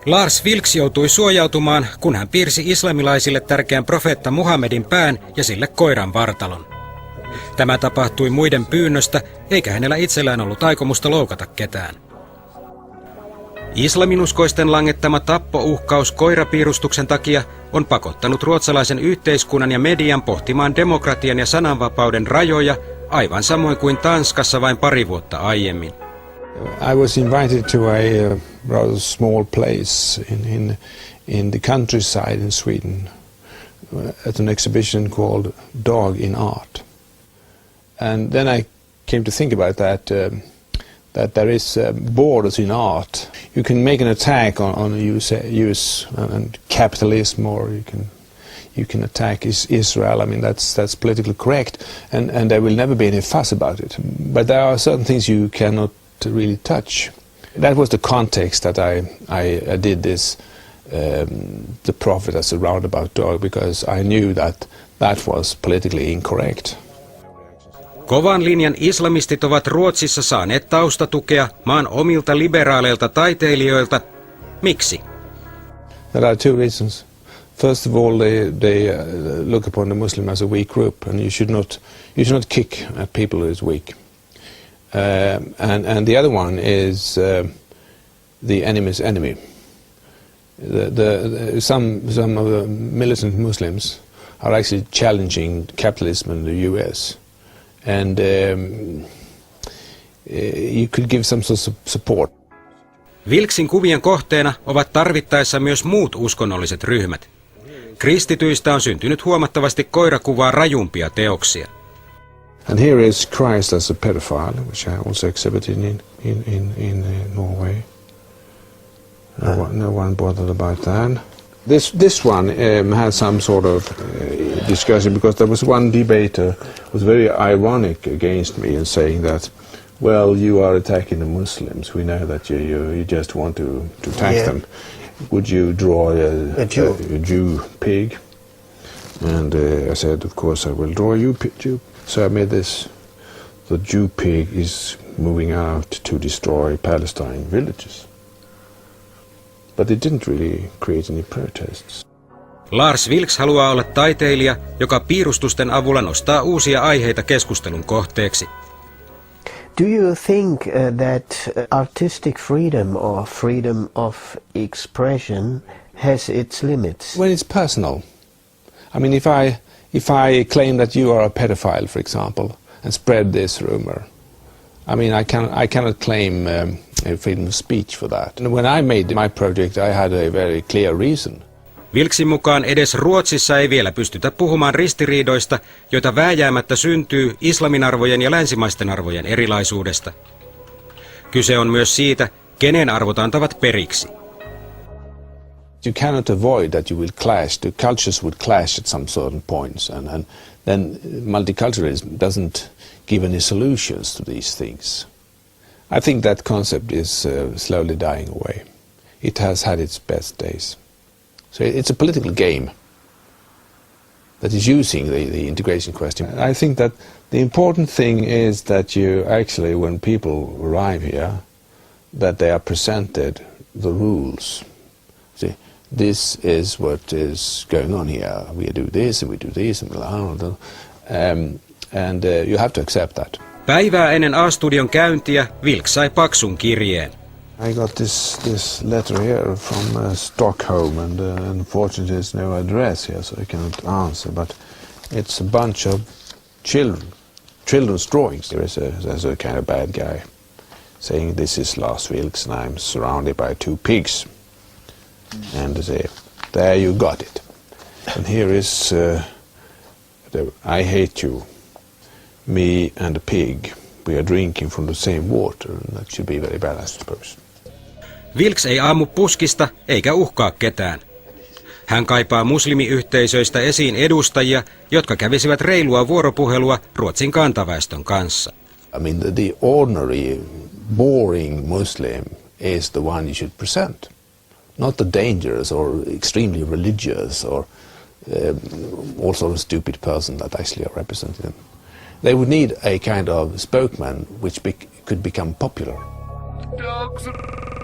LarsVilks joutui suojautumaan, kun hän piirsi islamilaisille tärkeän profeetta Muhammedin pään ja sille koiran vartalon. Tämä tapahtui muiden pyynnöstä, eikä hänellä itsellään ollut aikomusta loukata ketään. Islaminuskoisten langettama tappouhkaus koirapiirustuksen takia on pakottanut ruotsalaisen yhteiskunnan ja median pohtimaan demokratian ja sananvapauden rajoja, aivan samoin kuin Tanskassa vain pari vuotta aiemmin. I was invited to a rather small place in the countryside in Sweden at an exhibition called Dog in Art. And then I came to think about that there is borders in art. You can make an attack on use and capitalism, or you can attack Israel. I mean, that's politically correct, and there will never be any fuss about it. But there are certain things you cannot really touch. That was the context that I did this, the prophet as a roundabout dog, because I knew that was politically incorrect. Kovan linjan islamistit ovat Ruotsissa saaneet taustatukea maan omilta liberaaleilta taiteilijoilta. Miksi? There are two reasons. First of all, they look upon the Muslim as a weak group, and you should not kick at people who is weak. And the other one is the enemy's enemy. Some of the militant Muslims are actually challenging capitalism in the US. And you could give some sort of support. Vilksin kuvien kohteena ovat tarvittaessa myös muut uskonnolliset ryhmät. Kristityistä on syntynyt huomattavasti koirakuvaa rajumpia teoksia. And here is Christ as a pedophile, which I also exhibited in Norway. No one bothered about that. This one had some sort of discussion, because there was one debater who was very ironic against me and saying that, well, you are attacking the Muslims. We know that you just want to attack them. Would you draw a Jew pig? And I said, of course I will draw you Jew. So I made this. The Jew pig is moving out to destroy Palestine villages. But it didn't really create any protests. LarsVilks haluaa olla taiteilija, joka piirustusten avulla nostaa uusia aiheita keskustelun kohteeksi. Do you think that artistic freedom or freedom of expression has its limits? When it's personal. I mean, if I claim that you are a pedophile, for example, and spread this rumor, I mean, I cannot claim freedom of speech for that. And when I made my project, I had a very clear reason. Vilksin mukaan edes Ruotsissa ei vielä pystytä puhumaan ristiriidoista, joita vääjäämättä syntyy islamin arvojen ja länsimaisten arvojen erilaisuudesta. Kyse on myös siitä, kenen arvot antavat periksi. You cannot avoid that you will clash. The cultures would clash at some certain points, and then multiculturalism doesn't give any solutions to these things. I think that concept is slowly dying away. It has had its best days. So it's a political game that is using the integration question. I think that the important thing is that you actually, when people arrive here, that they are presented the rules. See, this is what is going on here. We do this and we do this and blah. And you have to accept that. Päivää ennen A-studion käyntiä Vilks sai paksun kirjeen. I got this letter here from Stockholm, and unfortunately there's no address here, so I cannot answer, but it's a bunch of children's drawings. There's a kind of bad guy saying this is LarsVilks and I'm surrounded by two pigs. And they say, there you got it. And here is I hate you. Me and the pig, we are drinking from the same water, and that should be very bad, I suppose. Vilks ei ammu puskista eikä uhkaa ketään. Hän kaipaa muslimiyhteisöistä esiin edustajia, jotka kävisivät reilua vuoropuhelua Ruotsin kantaväestön kanssa. I mean, the ordinary, boring Muslim is the one you should present. Not the dangerous or extremely religious or all sort of stupid person that actually are representing them. They would need a kind of spokesman which could become popular.